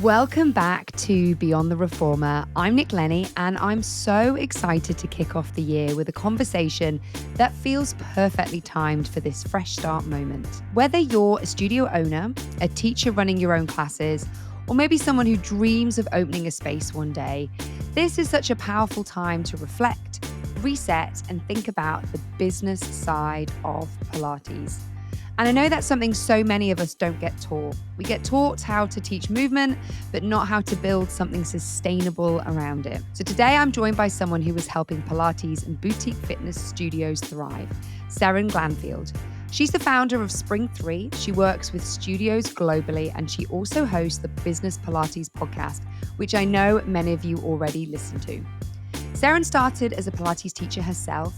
Welcome back to Beyond the Reformer. I'm Nick Lenny, and I'm so excited to kick off the year with a conversation that feels perfectly timed for this fresh start moment. Whether you're a studio owner, a teacher running your own classes, or maybe someone who dreams of opening a space one day, this is such a powerful time to reflect, reset, and think about the business side of Pilates. And I know that's something so many of us don't get taught. We get taught how to teach movement, but not how to build something sustainable around it. So today I'm joined by someone who is helping Pilates and boutique fitness studios thrive, Seran Glanfield. She's the founder of Spring 3. She works with studios globally, and she also hosts the Business Pilates podcast, which I know many of you already listen to. Seran started as a Pilates teacher herself,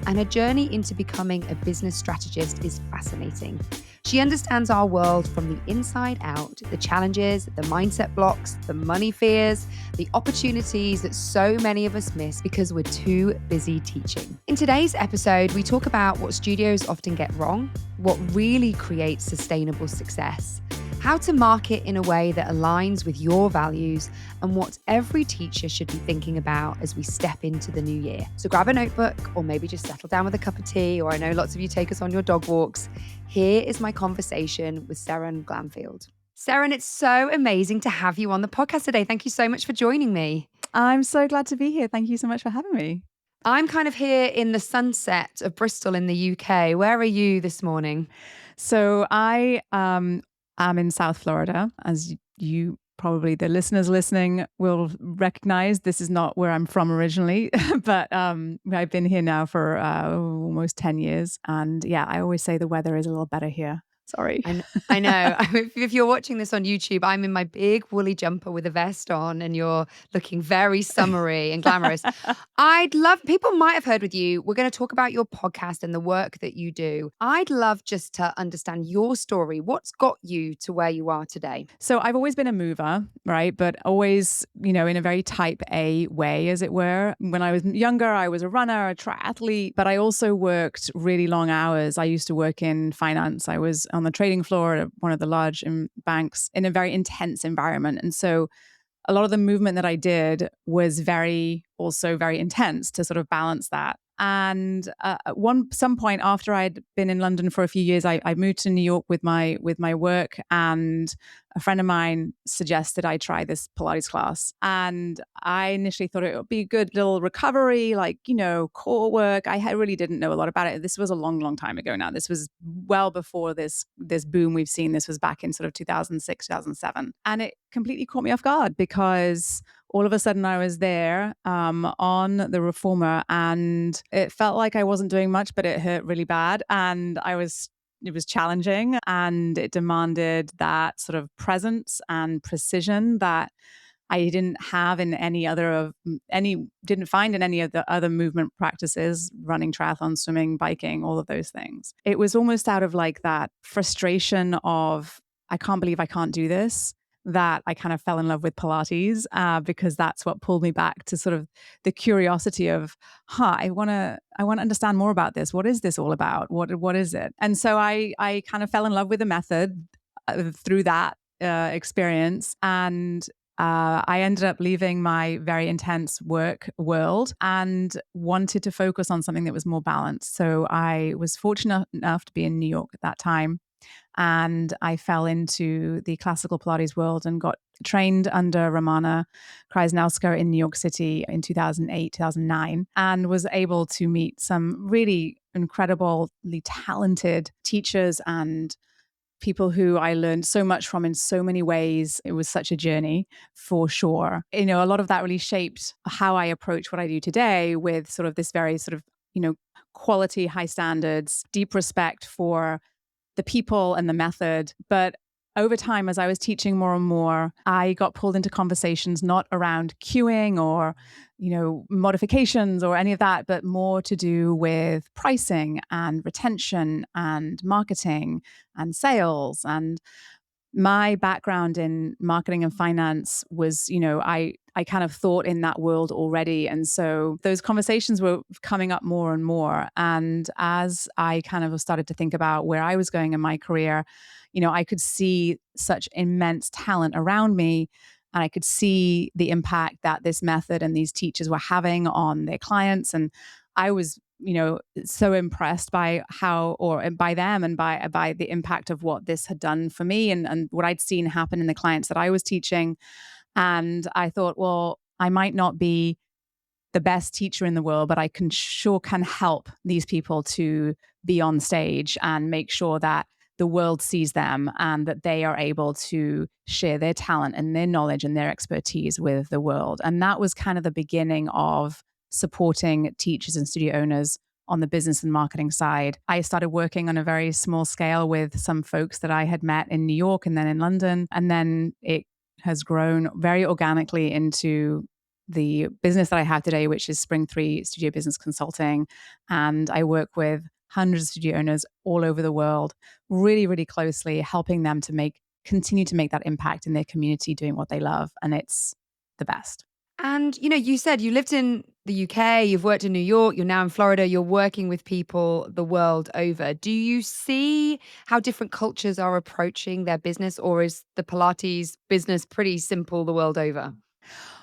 and her journey into becoming a business strategist is fascinating. She understands our world from the inside out, the challenges, the mindset blocks, the money fears, the opportunities that so many of us miss because we're too busy teaching. In today's episode, we talk about what studios often get wrong, what really creates sustainable success, how to market in a way that aligns with your values, and what every teacher should be thinking about as we step into the new year. So grab a notebook, or maybe just settle down with a cup of tea, or I know lots of you take us on your dog walks. Here is my conversation with Seran Glanfield. Seran, it's so amazing to have you on the podcast today. Thank you so much for joining me. I'm so glad to be here. Thank you so much for having me. I'm kind of here in the sunset of Bristol in the UK. Where are you this morning? So I am in South Florida, as you probably, the listeners listening will recognize. This is not where I'm from originally, but I've been here now for almost 10 years. And yeah, I always say the weather is a little better here. Sorry. I know. If you're watching this on YouTube, I'm in my big woolly jumper with a vest on, and you're looking very summery and glamorous. People might have heard with you, we're going to talk about your podcast and the work that you do. I'd love just to understand your story. What's got you to where you are today? So I've always been a mover, right? But always, in a very type A way, as it were. When I was younger, I was a runner, a triathlete, but I also worked really long hours. I used to work in finance. I was on the trading floor at one of the large banks in a very intense environment. And so a lot of the movement that I did was also very intense to sort of balance that. And at some point after I'd been in London for a few years, I moved to New York with my work, and a friend of mine suggested I try this Pilates class. And I initially thought it would be a good little recovery, core work. I really didn't know a lot about it. This was a long, long time ago now. This was well before this boom we've seen. This was back in sort of 2006, 2007. And it completely caught me off guard because all of a sudden I was there on the Reformer, and it felt like I wasn't doing much, but it hurt really bad. And it was challenging, and it demanded that sort of presence and precision that I didn't have in didn't find in any of the other movement practices, running, triathlon, swimming, biking, all of those things. It was almost out of like that frustration of, I can't believe I can't do this, that I kind of fell in love with Pilates because that's what pulled me back to sort of the curiosity of, I want to understand more about this. What is this all about? What is it? And so I kind of fell in love with the method through that experience. And I ended up leaving my very intense work world and wanted to focus on something that was more balanced. So I was fortunate enough to be in New York at that time. And I fell into the classical Pilates world and got trained under Romana Krajnowska in New York City in 2008, 2009, and was able to meet some really incredibly talented teachers and people who I learned so much from in so many ways. It was such a journey for sure. A lot of that really shaped how I approach what I do today, with sort of this very sort of, quality, high standards, deep respect for the people and the method. But over time, as I was teaching more and more, I got pulled into conversations not around queuing or, modifications or any of that, but more to do with pricing and retention and marketing and sales. And my background in marketing and finance was, I kind of thought in that world already. And so those conversations were coming up more and more. And as I kind of started to think about where I was going in my career, I could see such immense talent around me And I could see the impact that this method and these teachers were having on their clients. And I was, so impressed by by them and by the impact of what this had done for me and what I'd seen happen in the clients that I was teaching. And I thought, well, I might not be the best teacher in the world, but I can help these people to be on stage and make sure that the world sees them and that they are able to share their talent and their knowledge and their expertise with the world. And that was kind of the beginning of supporting teachers and studio owners on the business and marketing side. I started working on a very small scale with some folks that I had met in New York and then in London. And then it has grown very organically into the business that I have today, which is Spring 3 Studio Business Consulting. And I work with hundreds of studio owners all over the world, really, really closely, helping them to continue to make that impact in their community, doing what they love. And it's the best. And, you said you lived in the UK, you've worked in New York, you're now in Florida, you're working with people the world over. Do you see how different cultures are approaching their business, or is the Pilates business pretty simple the world over?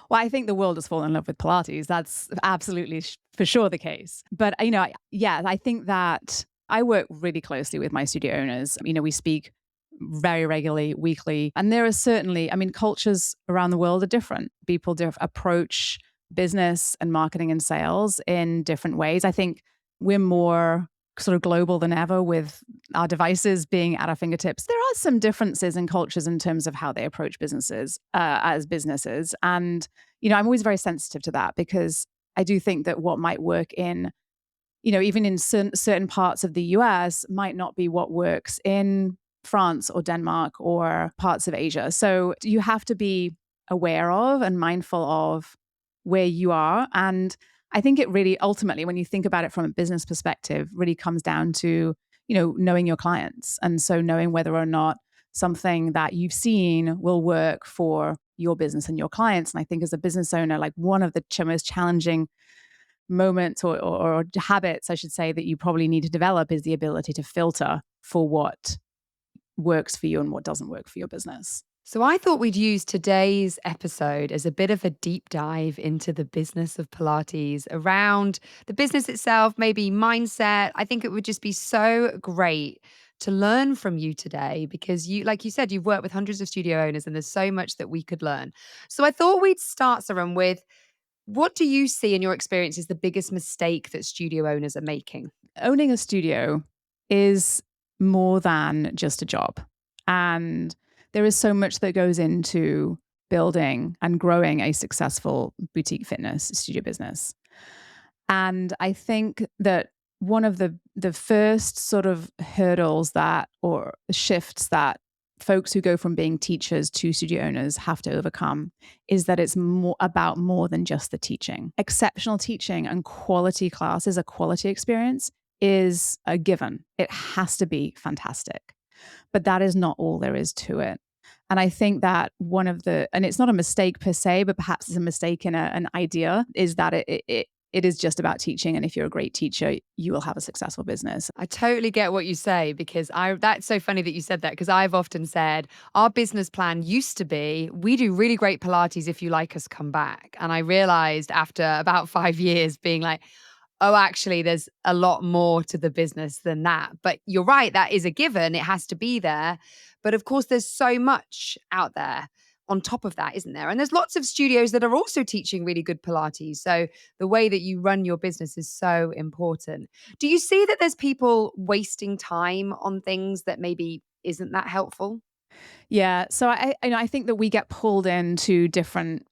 Well, I think the world has fallen in love with Pilates. That's absolutely for sure the case. But, I think that I work really closely with my studio owners. We speak very regularly, weekly. And there are certainly, cultures around the world are different. People approach business and marketing and sales in different ways. I think we're more sort of global than ever with our devices being at our fingertips. There are some differences in cultures in terms of how they approach businesses as businesses. And, I'm always very sensitive to that because I do think that what might work in, even in certain parts of the US might not be what works in France or Denmark or parts of Asia. So you have to be aware of and mindful of where you are. And I think it really ultimately, when you think about it from a business perspective, really comes down to, knowing your clients. And so knowing whether or not something that you've seen will work for your business and your clients. And I think as a business owner, like one of the most challenging moments or habits, I should say, that you probably need to develop is the ability to filter for what works for you and what doesn't work for your business. So I thought we'd use today's episode as a bit of a deep dive into the business of Pilates, around the business itself, maybe mindset. I think it would just be so great to learn from you today because like you said, you've worked with hundreds of studio owners and there's so much that we could learn. So I thought we'd start, Seran, with what do you see in your experience is the biggest mistake that studio owners are making? Owning a studio is more than just a job. And there is so much that goes into building and growing a successful boutique fitness studio business. And I think that one of the first sort of hurdles or shifts that folks who go from being teachers to studio owners have to overcome is that it's more than just the teaching. Exceptional teaching and quality classes, a quality experience is a given. It has to be fantastic. But that is not all there is to it. And I think that and it's not a mistake per se, but perhaps it's a mistake in an idea, is that it is just about teaching. And if you're a great teacher, you will have a successful business. I totally get what you say because that's so funny that you said that because I've often said our business plan used to be, we do really great Pilates. If you like us, come back. And I realized after about 5 years being like, oh, actually, there's a lot more to the business than that. But you're right, that is a given. It has to be there. But of course, there's so much out there on top of that, isn't there? And there's lots of studios that are also teaching really good Pilates. So the way that you run your business is so important. Do you see that there's people wasting time on things that maybe isn't that helpful? Yeah. So I think that we get pulled into different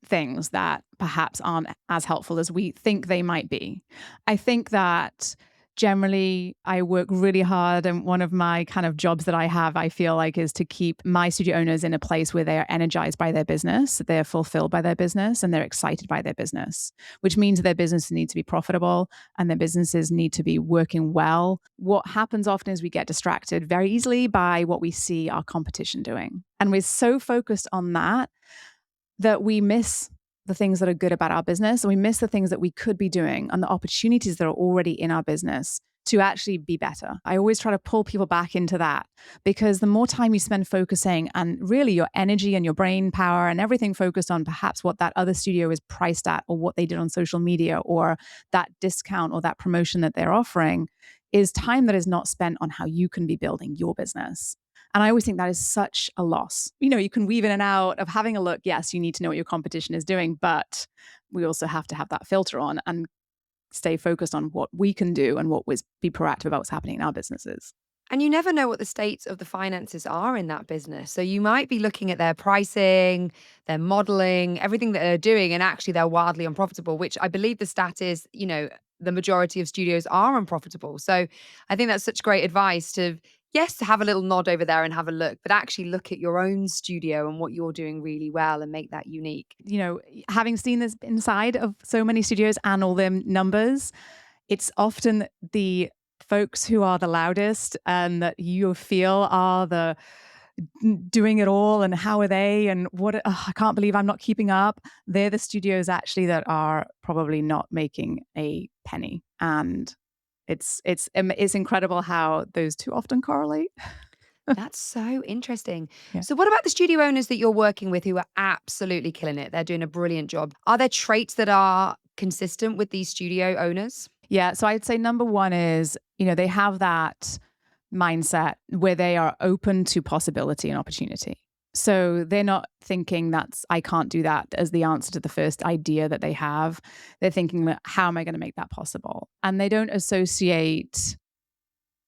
things that perhaps aren't as helpful as we think they might be. I think that generally I work really hard, and one of my kind of jobs that I have, I feel like, is to keep my studio owners in a place where they are energized by their business, they're fulfilled by their business, and they're excited by their business, which means their business needs to be profitable and their businesses need to be working well. What happens often is we get distracted very easily by what we see our competition doing. And we're so focused on that we miss the things that are good about our business, and we miss the things that we could be doing and the opportunities that are already in our business to actually be better. I always try to pull people back into that, because the more time you spend focusing and really your energy and your brain power and everything focused on perhaps what that other studio is priced at or what they did on social media or that discount or that promotion that they're offering, is time that is not spent on how you can be building your business. And I always think that is such a loss. You can weave in and out of having a look. Yes, you need to know what your competition is doing, but we also have to have that filter on and stay focused on what we can do and what was be proactive about what's happening in our businesses. And you never know what the state of the finances are in that business. So you might be looking at their pricing, their modeling, everything that they're doing, and actually they're wildly unprofitable, which I believe the stat is, the majority of studios are unprofitable. So I think that's such great advice to, yes, to have a little nod over there and have a look, but actually look at your own studio and what you're doing really well and make that unique. Having seen this inside of so many studios and all their numbers, it's often the folks who are the loudest and that you feel are the doing it all, and how are they, and I can't believe I'm not keeping up. They're the studios actually that are probably not making a penny. And it's incredible how those two often correlate. That's so interesting. Yeah. So, what about the studio owners that you're working with who are absolutely killing it? They're doing a brilliant job. Are there traits that are consistent with these studio owners? Yeah. So I'd say number one is, they have that mindset where they are open to possibility and opportunity. So they're not thinking I can't do that as the answer to the first idea that they have. They're thinking, how am I going to make that possible? And they don't associate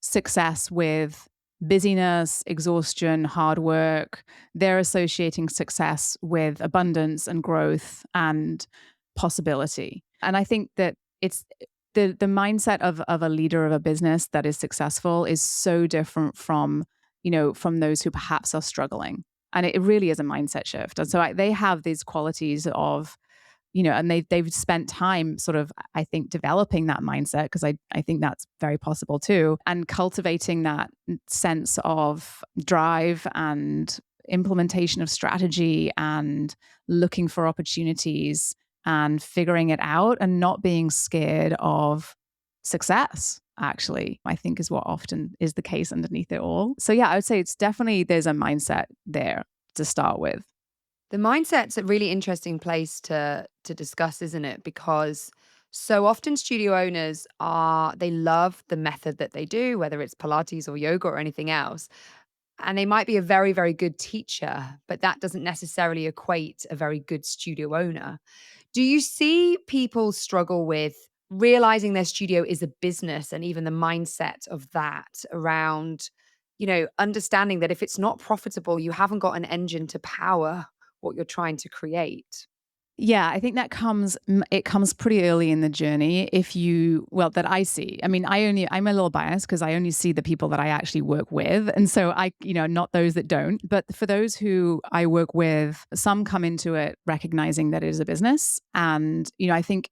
success with busyness, exhaustion, hard work. They're associating success with abundance and growth and possibility. And I think that it's the mindset of a leader of a business that is successful is so different from those who perhaps are struggling. And it really is a mindset shift. And so they have these qualities of, and they've spent time sort of, I think, developing that mindset, because I think that's very possible too, and cultivating that sense of drive and implementation of strategy and looking for opportunities and figuring it out and not being scared of success, actually, I think is what often is the case underneath it all. So yeah, I would say it's definitely, there's a mindset there to start with. The mindset's a really interesting place to discuss, isn't it? Because so often studio owners they love the method that they do, whether it's Pilates or yoga or anything else. And they might be a very, very good teacher, but that doesn't necessarily equate a very good studio owner. Do you see people struggle with realizing their studio is a business and even the mindset of that around, understanding that if it's not profitable, you haven't got an engine to power what you're trying to create? Yeah, I think it comes pretty early in the journey that I see. I mean, I'm a little biased because I only see the people that I actually work with. And so not those that don't, but for those who I work with, some come into it recognizing that it is a business. And, I think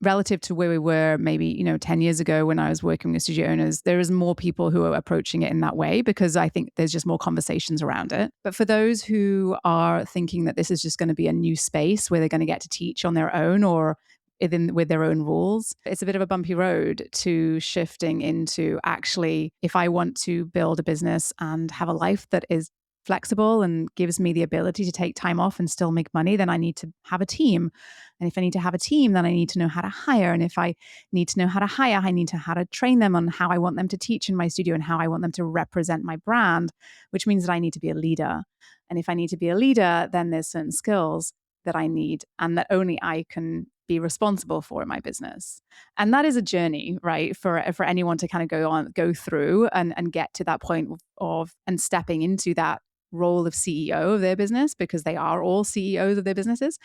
relative to where we were maybe 10 years ago when I was working with studio owners, there is more people who are approaching it in that way, because I think there's just more conversations around it. But for those who are thinking that this is just going to be a new space where they're going to get to teach on their own or with their own rules, it's a bit of a bumpy road to shifting into, actually, if I want to build a business and have a life that is flexible and gives me the ability to take time off and still make money, then I need to have a team. And if I need to have a team, then I need to know how to hire. And if I need to know how to hire, I need to how to train them on how I want them to teach in my studio and how I want them to represent my brand, which means that I need to be a leader. And if I need to be a leader, then there's certain skills that I need and that only I can be responsible for in my business. And that is a journey, right? For anyone to kind of go through and get to that point of and stepping into that role of CEO of their business, because they are all CEOs of their businesses.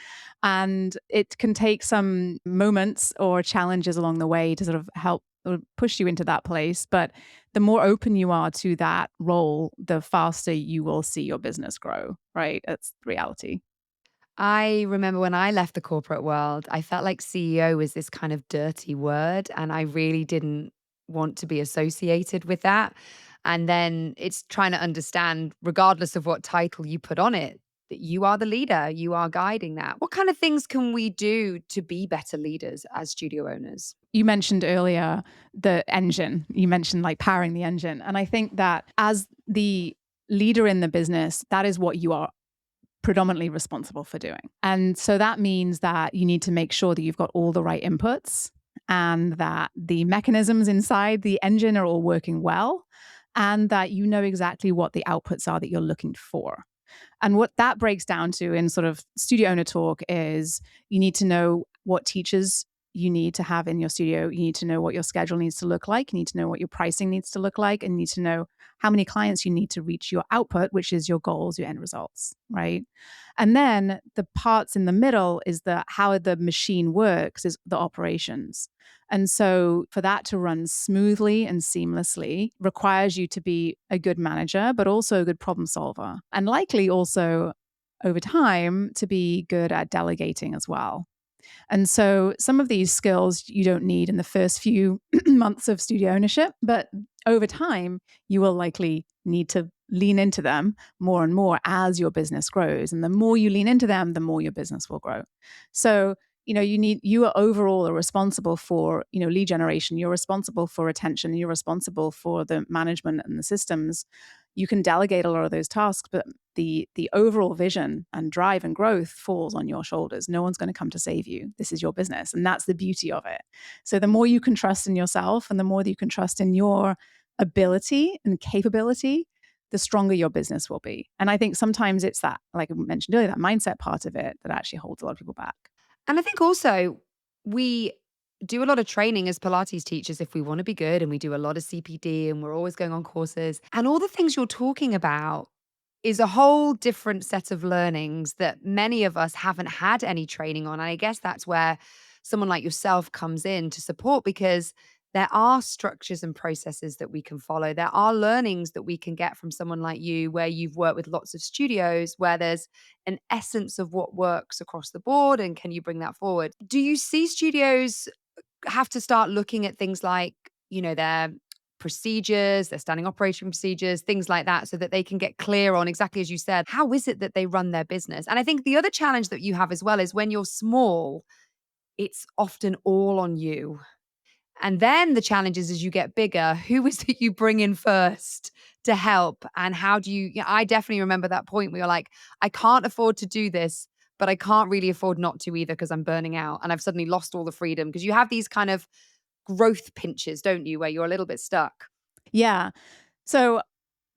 And it can take some moments or challenges along the way to sort of help or push you into that place. But the more open you are to that role, the faster you will see your business grow, right? That's reality. I remember when I left the corporate world, I felt like CEO was this kind of dirty word, and I really didn't want to be associated with that. And then it's trying to understand, regardless of what title you put on it, that you are the leader, you are guiding that. What kind of things can we do to be better leaders as studio owners? You mentioned earlier the engine. You mentioned like powering the engine. And I think that as the leader in the business, that is what you are predominantly responsible for doing. And so that means that you need to make sure that you've got all the right inputs and that the mechanisms inside the engine are all working well and that you know exactly what the outputs are that you're looking for. And what that breaks down to in sort of studio owner talk is you need to know what teachers you need to have in your studio. You need to know what your schedule needs to look like. You need to know what your pricing needs to look like, and you need to know how many clients you need to reach your output, which is your goals, your end results, right? And then the parts in the middle is the how the machine works, is the operations. And so for that to run smoothly and seamlessly requires you to be a good manager, but also a good problem solver. And likely also over time to be good at delegating as well. And so some of these skills you don't need in the first few months of studio ownership, but over time, you will likely need to lean into them more and more as your business grows. And the more you lean into them, the more your business will grow. So, you are overall are responsible for, lead generation. You're responsible for retention. You're responsible for the management and the systems. You can delegate a lot of those tasks, but the overall vision and drive and growth falls on your shoulders. No one's going to come to save you. This is your business. And that's the beauty of it. So the more you can trust in yourself and the more that you can trust in your ability and capability, the stronger your business will be. And I think sometimes it's that, like I mentioned earlier, that mindset part of it that actually holds a lot of people back. And I think also we do a lot of training as Pilates teachers if we want to be good, and we do a lot of CPD and we're always going on courses. And all the things you're talking about is a whole different set of learnings that many of us haven't had any training on. And I guess that's where someone like yourself comes in to support, because there are structures and processes that we can follow. There are learnings that we can get from someone like you, where you've worked with lots of studios, where there's an essence of what works across the board. And can you bring that forward? Do you see studios have to start looking at things like, their procedures, their standing operating procedures, things like that, so that they can get clear on exactly as you said, how is it that they run their business? And I think the other challenge that you have as well is when you're small, it's often all on you. And then the challenge is as you get bigger, who is it you bring in first to help? And how do you, I definitely remember that point where you're like, I can't afford to do this, but I can't really afford not to either because I'm burning out and I've suddenly lost all the freedom. Because you have these kind of growth pinches, don't you, where you're a little bit stuck? Yeah. So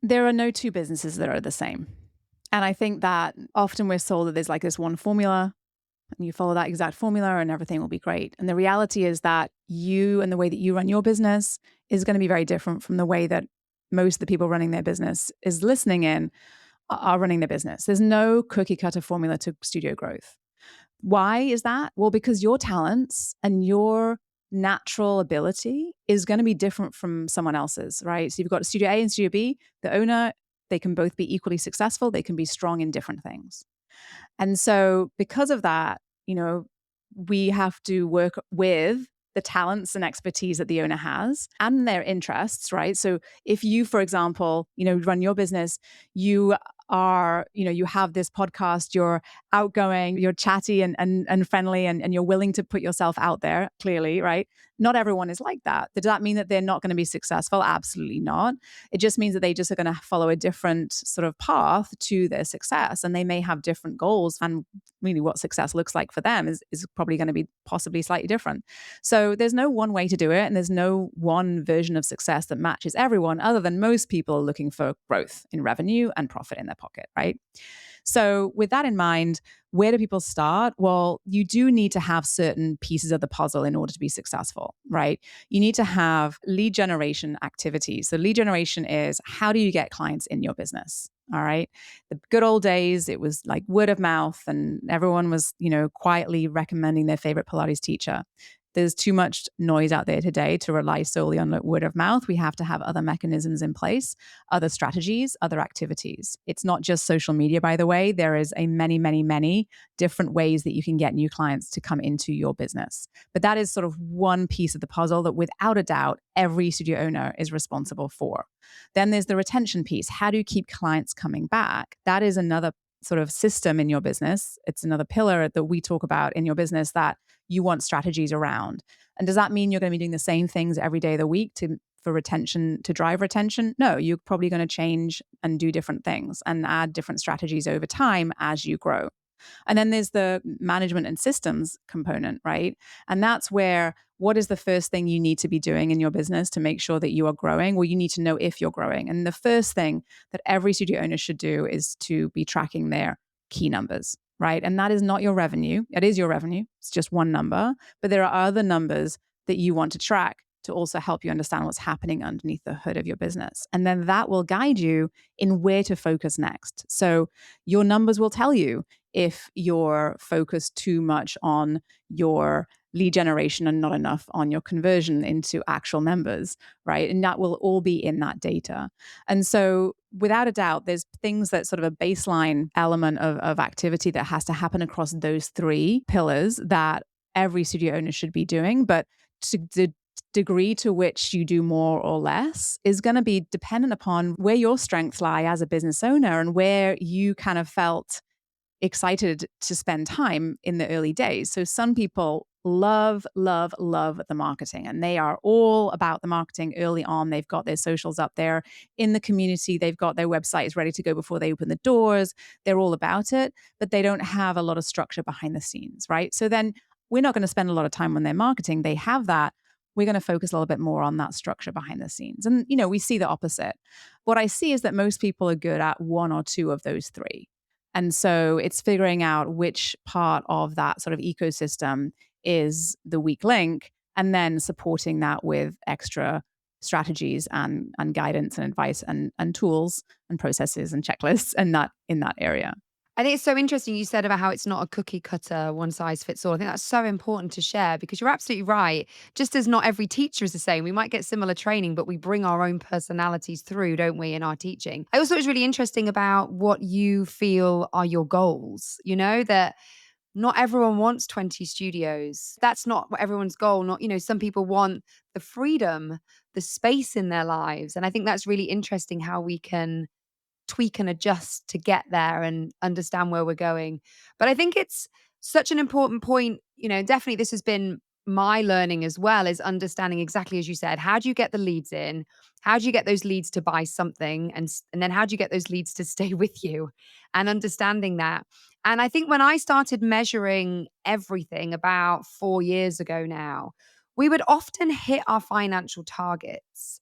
there are no two businesses that are the same. And I think that often we're sold that there's like this one formula and you follow that exact formula and everything will be great. And the reality is that you and the way that you run your business is going to be very different from the way that most of the people running their business is listening in are running their business. There's no cookie cutter formula to studio growth. Why is that? Well, because your talents and your natural ability is going to be different from someone else's, right? So you've got Studio A and Studio B, the owner, they can both be equally successful. They can be strong in different things. And so because of that, we have to work with the talents and expertise that the owner has and their interests, right? So if you, for example, run your business, you are, you have this podcast, you're outgoing, you're chatty and friendly, and you're willing to put yourself out there, clearly, right? Not everyone is like that. Does that mean that they're not going to be successful? Absolutely not. It just means that they just are going to follow a different sort of path to their success, and they may have different goals, and really what success looks like for them is probably going to be possibly slightly different. So there's no one way to do it, and there's no one version of success that matches everyone, other than most people are looking for growth in revenue and profit in their pocket, right? So with that in mind, where do people start? Well, you do need to have certain pieces of the puzzle in order to be successful, right? You need to have lead generation activities. So lead generation is, how do you get clients in your business? All right. The good old days, it was like word of mouth and everyone was, quietly recommending their favorite Pilates teacher. There's too much noise out there today to rely solely on word of mouth. We have to have other mechanisms in place, other strategies, other activities. It's not just social media, by the way. There is a many, many, many different ways that you can get new clients to come into your business. But that is sort of one piece of the puzzle that without a doubt, every studio owner is responsible for. Then there's the retention piece. How do you keep clients coming back? That is another sort of system in your business. It's another pillar that we talk about in your business that you want strategies around. And does that mean you're going to be doing the same things every day of the week for retention, to drive retention? No, you're probably going to change and do different things and add different strategies over time as you grow. And then there's the management and systems component, right? And that's where, what is the first thing you need to be doing in your business to make sure that you are growing? Well, you need to know if you're growing. And the first thing that every studio owner should do is to be tracking their key numbers, right? And that is not your revenue. It is your revenue. It's just one number, but there are other numbers that you want to track to also help you understand what's happening underneath the hood of your business. And then that will guide you in where to focus next. So your numbers will tell you if you're focused too much on your lead generation and not enough on your conversion into actual members, right? And that will all be in that data. And so without a doubt, there's things that sort of a baseline element of activity that has to happen across those three pillars that every studio owner should be doing. But to the degree to which you do more or less is going to be dependent upon where your strengths lie as a business owner and where you kind of felt excited to spend time in the early days. So some people love, love, love the marketing, and they are all about the marketing early on. They've got their socials up there in the community. They've got their websites ready to go before they open the doors. They're all about it, but they don't have a lot of structure behind the scenes, right? So then we're not going to spend a lot of time on their marketing. They have that. We're going to focus a little bit more on that structure behind the scenes. And, we see the opposite. What I see is that most people are good at one or two of those three. And so it's figuring out which part of that sort of ecosystem is the weak link, and then supporting that with extra strategies and guidance and advice and tools and processes and checklists and that in that area. I think it's so interesting you said about how it's not a cookie cutter, one size fits all. I think that's so important to share because you're absolutely right. Just as not every teacher is the same, we might get similar training, but we bring our own personalities through, don't we, in our teaching? I also thought it was really interesting about what you feel are your goals, that not everyone wants 20 studios. That's not what everyone's goal. Not, some people want the freedom, the space in their lives. And I think that's really interesting how we can tweak and adjust to get there and understand where we're going. But I think it's such an important point. Definitely this has been my learning as well, is understanding exactly as you said, how do you get the leads in? How do you get those leads to buy something? And then how do you get those leads to stay with you? And understanding that. And I think when I started measuring everything about 4 years ago now, we would often hit our financial targets,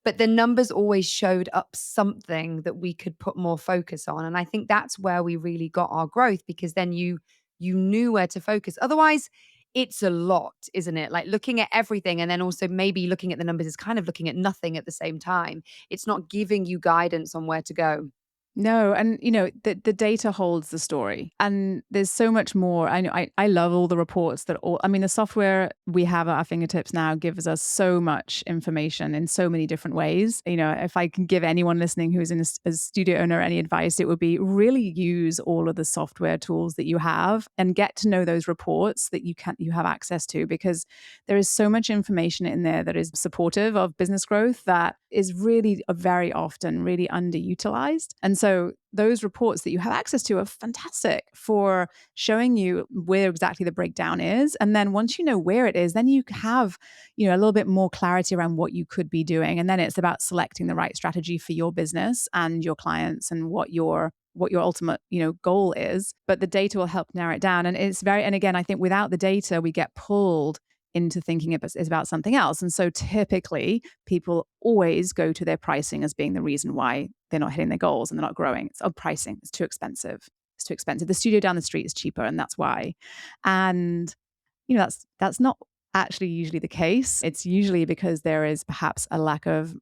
but the numbers always showed up something that we could put more focus on. And I think that's where we really got our growth, because then you knew where to focus. Otherwise, it's a lot, isn't it? Like looking at everything and then also maybe looking at the numbers is kind of looking at nothing at the same time. It's not giving you guidance on where to go. No, and the data holds the story, and there's so much more. I know I love all the reports that all. I mean, the software we have at our fingertips now gives us so much information in so many different ways. If I can give anyone listening who's in a studio owner any advice, it would be really use all of the software tools that you have and get to know those reports that you have access to, because there is so much information in there that is supportive of business growth that is really very often really underutilized. And so those reports that you have access to are fantastic for showing you where exactly the breakdown is. And then once you know where it is, then you have, a little bit more clarity around what you could be doing. And then it's about selecting the right strategy for your business and your clients and what your ultimate, goal is. But the data will help narrow it down. And and again, I think without the data, we get pulled into thinking it's about something else. And so typically people always go to their pricing as being the reason why they're not hitting their goals and they're not growing. It's pricing. It's too expensive. It's too expensive. The studio down the street is cheaper, and that's why. And that's not actually usually the case. It's usually because there is perhaps a lack of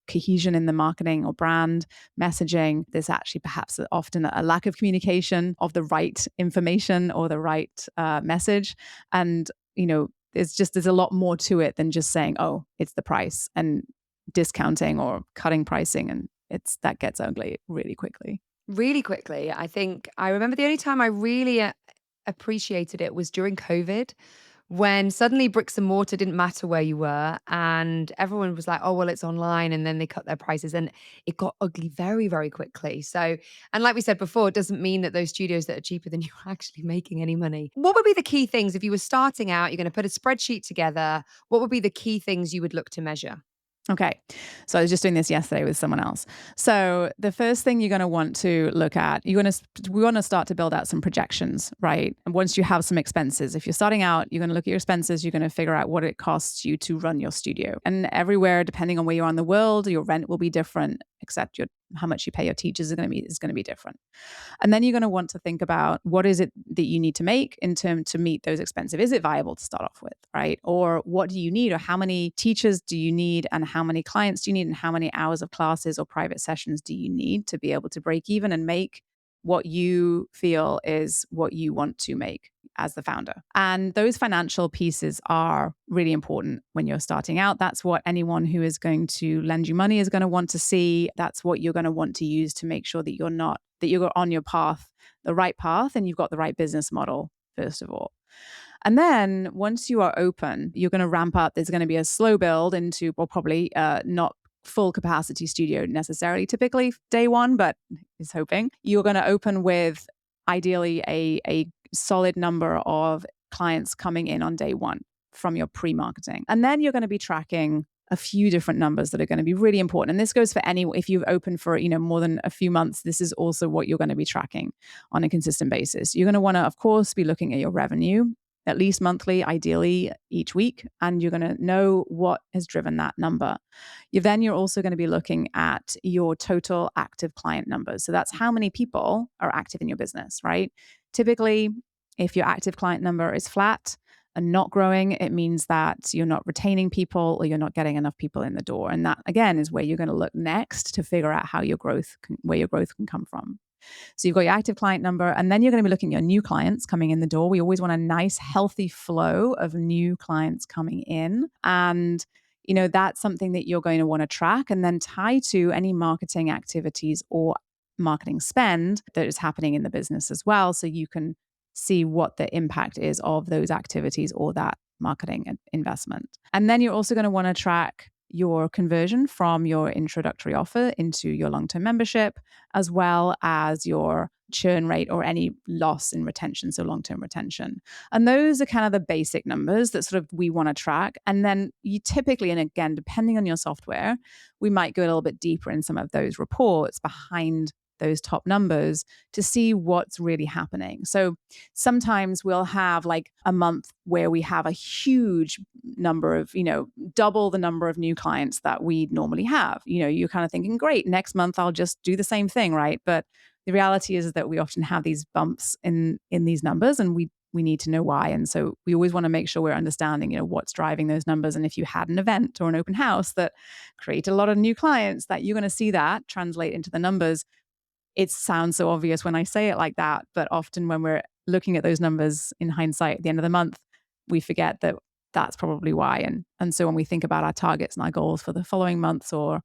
cohesion in the marketing or brand messaging. There's actually perhaps often a lack of communication of the right information or the right message. And there's a lot more to it than just saying, oh, it's the price and discounting or cutting pricing. And that gets ugly really quickly. Really quickly. I think I remember the only time I really appreciated it was during COVID, when suddenly bricks and mortar didn't matter where you were and everyone was like, oh, well, it's online. And then they cut their prices and it got ugly very, very quickly. So, and like we said before, it doesn't mean that those studios that are cheaper than you are actually making any money. What would be the key things if you were starting out, you're going to put a spreadsheet together? What would be the key things you would look to measure? Okay. So I was just doing this yesterday with someone else. So the first thing you're going to want to look at, we want to start to build out some projections, right? And once you have some expenses, if you're starting out, you're going to look at your expenses, you're going to figure out what it costs you to run your studio. And everywhere, depending on where you are in the world, your rent will be different, except how much you pay your teachers is going to be different. And then you're going to want to think about what is it that you need to make in term to meet those expenses. Is it viable to start off with, right? Or what do you need, or how many teachers do you need, and how many clients do you need, and how many hours of classes or private sessions do you need to be able to break even and make what you feel is what you want to make as the founder. And those financial pieces are really important when you're starting out. That's what anyone who is going to lend you money is going to want to see. That's what you're going to want to use to make sure that you're on your path, the right path, and you've got the right business model, first of all. And then once you are open, you're going to ramp up. There's going to be a slow build into, well, probably not full capacity studio necessarily, typically day one, but is hoping. You're going to open with ideally a solid number of clients coming in on day one from your pre-marketing. And then you're going to be tracking a few different numbers that are going to be really important. And this goes for if you've opened for, more than a few months, this is also what you're going to be tracking on a consistent basis. You're going to want to, of course, be looking at your revenue, at least monthly, ideally each week, and you're going to know what has driven that number. You're also going to be looking at your total active client numbers. So that's how many people are active in your business, right? Typically, if your active client number is flat and not growing, it means that you're not retaining people or you're not getting enough people in the door. And that, again, is where you're going to look next to figure out where your growth can come from. So you've got your active client number, and then you're going to be looking at your new clients coming in the door. We always want a nice, healthy flow of new clients coming in. And, that's something that you're going to want to track and then tie to any marketing activities or marketing spend that is happening in the business as well. So you can see what the impact is of those activities or that marketing investment. And then you're also going to want to track your conversion from your introductory offer into your long-term membership, as well as your churn rate or any loss in retention, so long-term retention. And those are kind of the basic numbers that sort of we want to track. And then you typically, and again, depending on your software, we might go a little bit deeper in some of those reports behind those top numbers to see what's really happening. So sometimes we'll have like a month where we have a huge number of, double the number of new clients that we normally have. You're kind of thinking, great, next month I'll just do the same thing, right? But the reality is that we often have these bumps in these numbers, and we need to know why. And so we always want to make sure we're understanding, what's driving those numbers. And if you had an event or an open house that created a lot of new clients, that you're going to see that translate into the numbers. It sounds so obvious when I say it like that, but often when we're looking at those numbers in hindsight at the end of the month, we forget that that's probably why. And so when we think about our targets and our goals for the following months or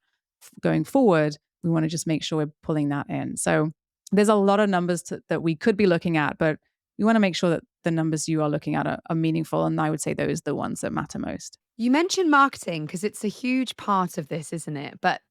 going forward, we want to just make sure we're pulling that in. So there's a lot of numbers that we could be looking at, but we want to make sure that the numbers you are looking at are meaningful. And I would say those are the ones that matter most. You mentioned marketing because it's a huge part of this, isn't it? But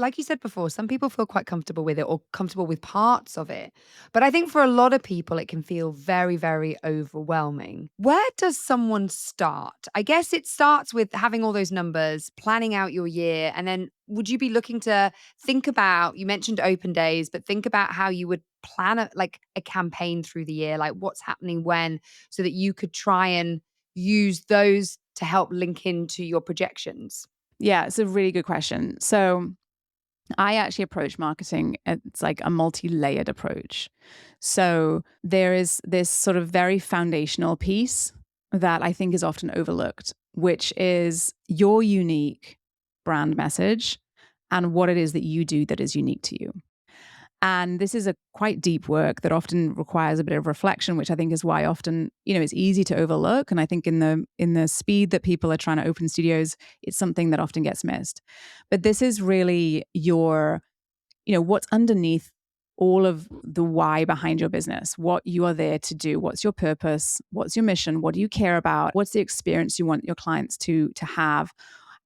like you said before, some people feel quite comfortable with it or comfortable with parts of it. But I think for a lot of people, it can feel very, very overwhelming. Where does someone start? I guess it starts with having all those numbers, planning out your year. And then would you be looking to think about, you mentioned open days, but think about how you would plan a campaign through the year, like what's happening when, so that you could try and use those to help link into your projections? Yeah, it's a really good question. So I actually approach marketing, it's like a multi-layered approach. So there is this sort of very foundational piece that I think is often overlooked, which is your unique brand message and what it is that you do that is unique to you. And this is a quite deep work that often requires a bit of reflection, which I think is why often, it's easy to overlook. And I think in the speed that people are trying to open studios, it's something that often gets missed. But this is really what's underneath all of the why behind your business, what you are there to do, what's your purpose, what's your mission, what do you care about, what's the experience you want your clients to have,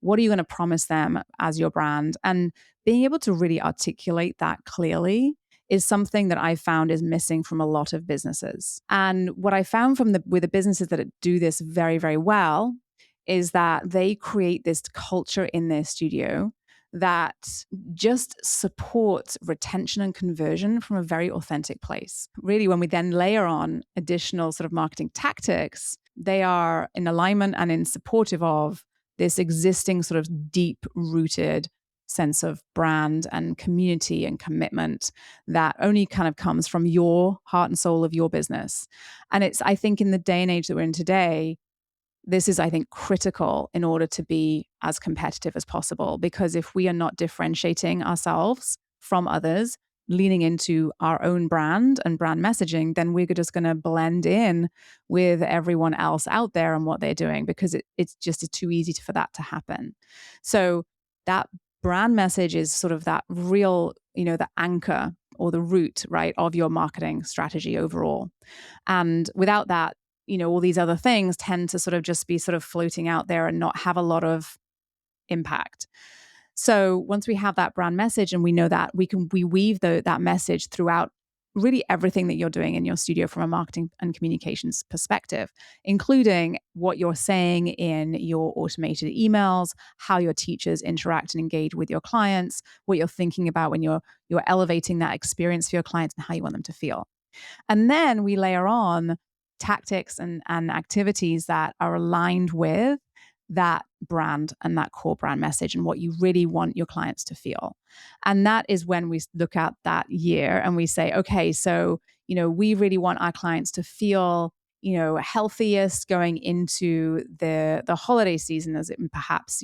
what are you going to promise them as your brand, and being able to really articulate that clearly is something that I found is missing from a lot of businesses. And what I found with the businesses that do this very, very well is that they create this culture in their studio that just supports retention and conversion from a very authentic place. Really, when we then layer on additional sort of marketing tactics, they are in alignment and in supportive of this existing sort of deep rooted sense of brand and community and commitment that only kind of comes from your heart and soul of your business. And it's, I think, in the day and age that we're in today, this is, I think, critical in order to be as competitive as possible. Because if we are not differentiating ourselves from others, leaning into our own brand and brand messaging, then we're just going to blend in with everyone else out there and what they're doing, because it's too easy for that to happen. So that brand message is sort of that real, the anchor or the root, right, of your marketing strategy overall. And without that, all these other things tend to sort of just be sort of floating out there and not have a lot of impact. So once we have that brand message and we know that, we weave that message throughout really everything that you're doing in your studio from a marketing and communications perspective, including what you're saying in your automated emails, how your teachers interact and engage with your clients, what you're thinking about when you're elevating that experience for your clients and how you want them to feel. And then we layer on tactics and activities that are aligned with that brand and that core brand message and what you really want your clients to feel. And that is when we look at that year and we say, okay, so, we really want our clients to feel, healthiest going into the holiday season, as it perhaps,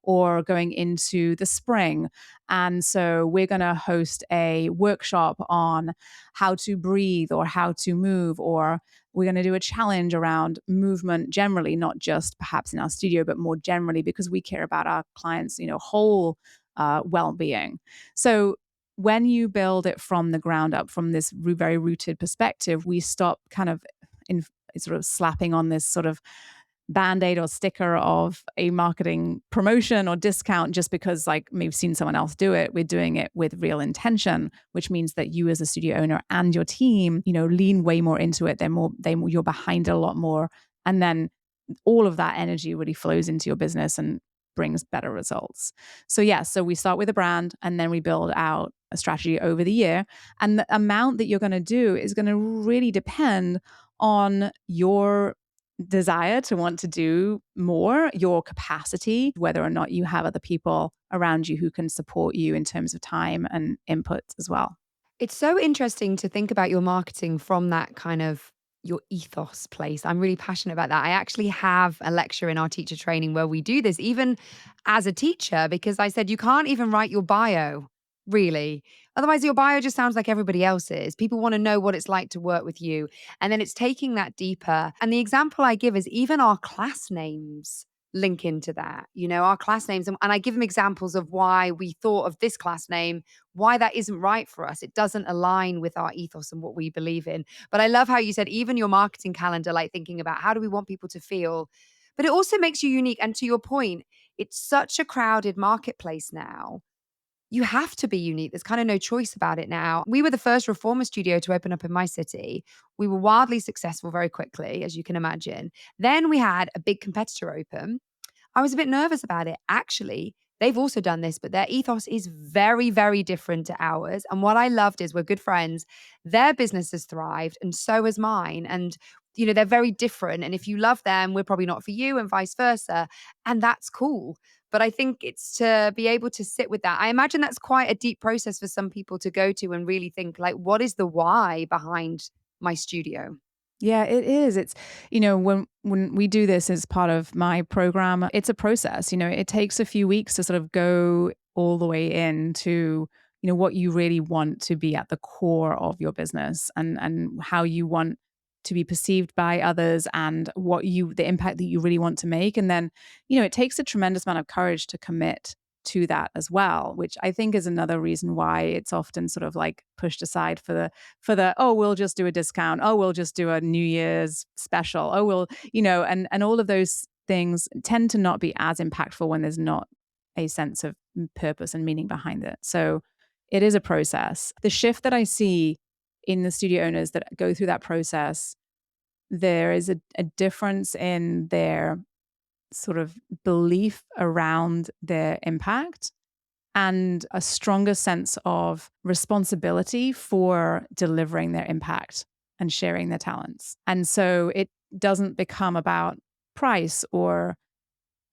or going into the spring. And so we're going to host a workshop on how to breathe or how to move, or we're going to do a challenge around movement generally, not just perhaps in our studio, but more generally, because we care about our clients, whole well-being. So when you build it from the ground up, from this very rooted perspective, we stop kind of in sort of slapping on this sort of band-aid or sticker of a marketing promotion or discount just because like we've seen someone else do it. We're doing it with real intention, which means that you as a studio owner and your team, lean way more into it. You're behind it a lot more. And then all of that energy really flows into your business and brings better results. So we start with a brand and then we build out a strategy over the year. And the amount that you're going to do is going to really depend on your desire to want to do more, your capacity, whether or not you have other people around you who can support you in terms of time and input as well. It's so interesting to think about your marketing from that kind of your ethos place. I'm really passionate about that. I actually have a lecture in our teacher training where we do this, even as a teacher, because I said you can't even write your bio, really. Otherwise, your bio just sounds like everybody else's. People want to know what it's like to work with you. And then it's taking that deeper. And the example I give is even our class names link into that, our class names. And I give them examples of why we thought of this class name, why that isn't right for us. It doesn't align with our ethos and what we believe in. But I love how you said, even your marketing calendar, like thinking about how do we want people to feel, but it also makes you unique. And to your point, it's such a crowded marketplace now. You have to be unique. There's kind of no choice about it now. We were the first reformer studio to open up in my city. We were wildly successful very quickly, as you can imagine. Then we had a big competitor open. I was a bit nervous about it. Actually, they've also done this, but their ethos is very, very different to ours. And what I loved is we're good friends. Their business has thrived, and so has mine. And, they're very different. And if you love them, we're probably not for you, and vice versa. And that's cool. But I think it's to be able to sit with that. I imagine that's quite a deep process for some people to go to and really think, like, what is the why behind my studio? Yeah, it is. It's, when we do this as part of my program, it's a process. It takes a few weeks to sort of go all the way into, what you really want to be at the core of your business and how you want to be perceived by others and the impact that you really want to make. And then, it takes a tremendous amount of courage to commit to that as well, which I think is another reason why it's often sort of like pushed aside for the oh, we'll just do a discount, oh, we'll just do a New Year's special, oh, we'll, and all of those things tend to not be as impactful when there's not a sense of purpose and meaning behind it. So it is a process. The shift that I see in the studio owners that go through that process, there is a difference in their sort of belief around their impact and a stronger sense of responsibility for delivering their impact and sharing their talents. And so it doesn't become about price or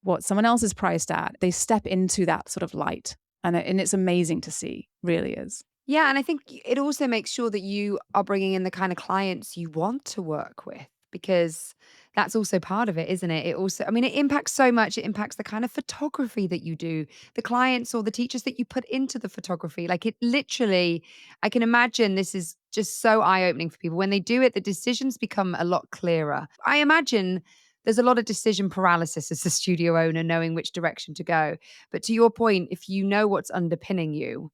what someone else is priced at. They step into that sort of light. And it's amazing to see, really is. Yeah, and I think it also makes sure that you are bringing in the kind of clients you want to work with, because that's also part of it, isn't it? It also, I mean, it impacts so much. It impacts the kind of photography that you do, the clients or the teachers that you put into the photography. Like, it literally, I can imagine this is just so eye-opening for people. When they do it, the decisions become a lot clearer. I imagine there's a lot of decision paralysis as a studio owner, knowing which direction to go. But to your point, if you know what's underpinning you,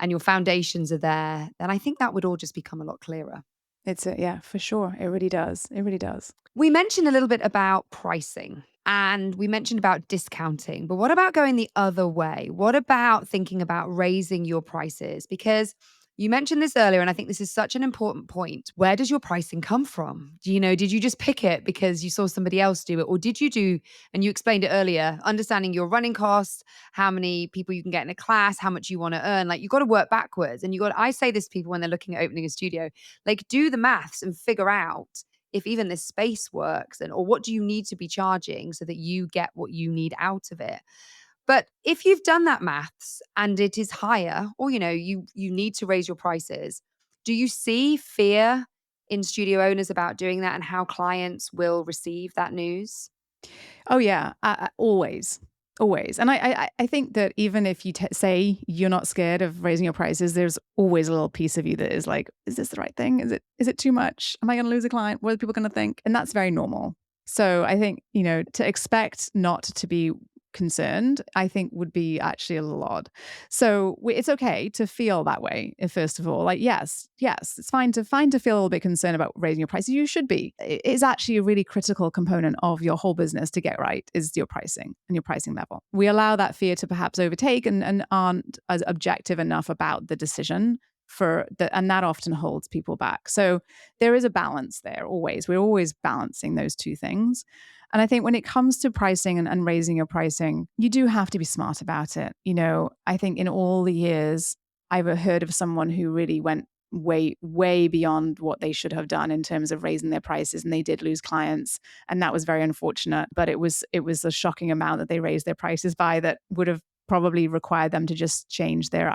and your foundations are there, then I think that would all just become a lot clearer. Yeah, for sure. It really does. It really does. We mentioned a little bit about pricing and we mentioned about discounting, but what about going the other way? What about thinking about raising your prices? Because you mentioned this earlier, and I think this is such an important point. Where does your pricing come from? Did you just pick it because you saw somebody else do it? Or did you do, and you explained it earlier, understanding your running costs, how many people you can get in a class, how much you want to earn? Like, you got to work backwards. And I say this to people when they're looking at opening a studio, like, do the maths and figure out if even this space works, or what do you need to be charging so that you get what you need out of it. But if you've done that maths and it is higher, or you need to raise your prices, do you see fear in studio owners about doing that and how clients will receive that news? Oh yeah, always, always. And I think that even if you say you're not scared of raising your prices, there's always a little piece of you that is like, is this the right thing? Is it too much? Am I going to lose a client? What are people going to think? And that's very normal. So I think, to expect not to be concerned, I think would be actually a little odd. So it's okay to feel that way. First of all, like, yes, it's fine to feel a little bit concerned about raising your prices. You should be. It is actually a really critical component of your whole business to get right, is your pricing and your pricing level. We allow that fear to perhaps overtake and aren't as objective enough about the decision and that often holds people back. So there is a balance there always. We're always balancing those two things. And I think when it comes to pricing and raising your pricing, you do have to be smart about it. I think in all the years, I've heard of someone who really went way, way beyond what they should have done in terms of raising their prices, and they did lose clients. And that was very unfortunate. But it was a shocking amount that they raised their prices by that would have probably required them to just change their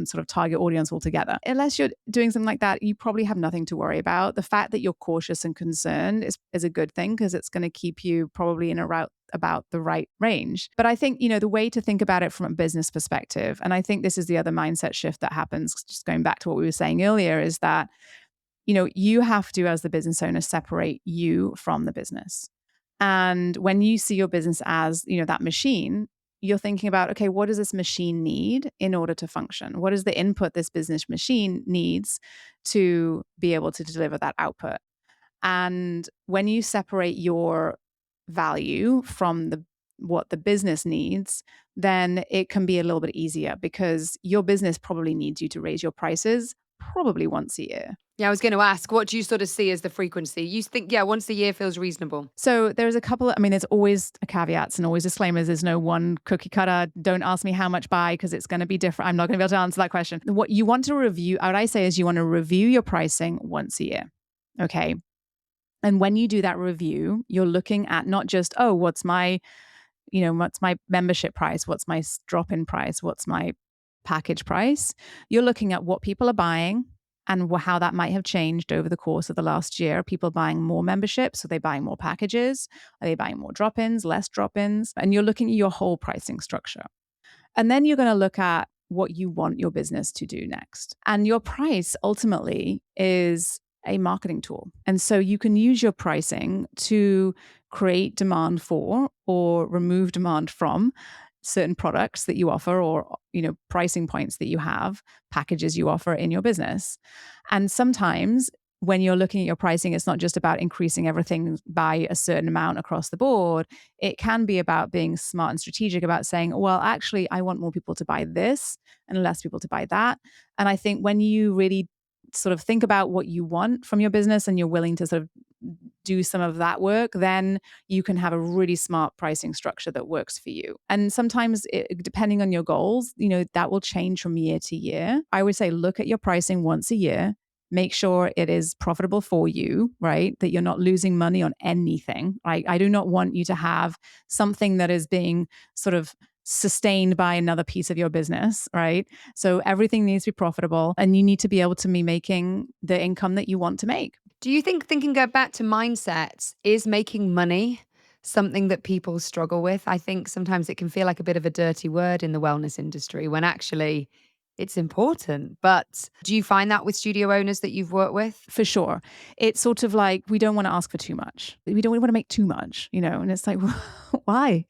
sort of target audience altogether. Unless you're doing something like that, you probably have nothing to worry about. The fact that you're cautious and concerned is a good thing, because it's going to keep you probably in about the right range. But I think, the way to think about it from a business perspective, and I think this is the other mindset shift that happens, just going back to what we were saying earlier, is that, you have to, as the business owner, separate you from the business. And when you see your business as, that machine, you're thinking about, okay, what does this machine need in order to function? What is the input this business machine needs to be able to deliver that output? And when you separate your value from what the business needs, then it can be a little bit easier, because your business probably needs you to raise your prices probably once a year. Yeah, I was going to ask, what do you sort of see as the frequency? You think, yeah, once a year feels reasonable. So there's there's always caveats and always disclaimers. There's no one cookie cutter. Don't ask me how much by, because it's going to be different. I'm not going to be able to answer that question. What you want to review, what I say is you want to review your pricing once a year. Okay. And when you do that review, you're looking at not just, oh, what's my membership price? What's my drop-in price? What's my package price? You're looking at what people are buying and how that might have changed over the course of the last year. Are people buying more memberships? Are they buying more packages? Are they buying more drop-ins, less drop-ins? And you're looking at your whole pricing structure. And then you're going to look at what you want your business to do next. And your price ultimately is a marketing tool. And so you can use your pricing to create demand for or remove demand from certain products that you offer, or, pricing points that you have, packages you offer in your business. And sometimes when you're looking at your pricing, it's not just about increasing everything by a certain amount across the board. It can be about being smart and strategic about saying, well, actually, I want more people to buy this and less people to buy that. And I think when you really sort of think about what you want from your business and you're willing to sort of do some of that work, then you can have a really smart pricing structure that works for you. And sometimes, depending on your goals, that will change from year to year. I would say look at your pricing once a year. Make sure it is profitable for you, right? That you're not losing money on anything. Right? I do not want you to have something that is being sort of sustained by another piece of your business, right? So everything needs to be profitable, and you need to be able to be making the income that you want to make. Do you think, thinking go back to mindsets, is making money something that people struggle with? I think sometimes it can feel like a bit of a dirty word in the wellness industry when actually it's important. But do you find that with studio owners that you've worked with? For sure. It's sort of like we don't want to ask for too much. We don't want to make too much, and it's like, why?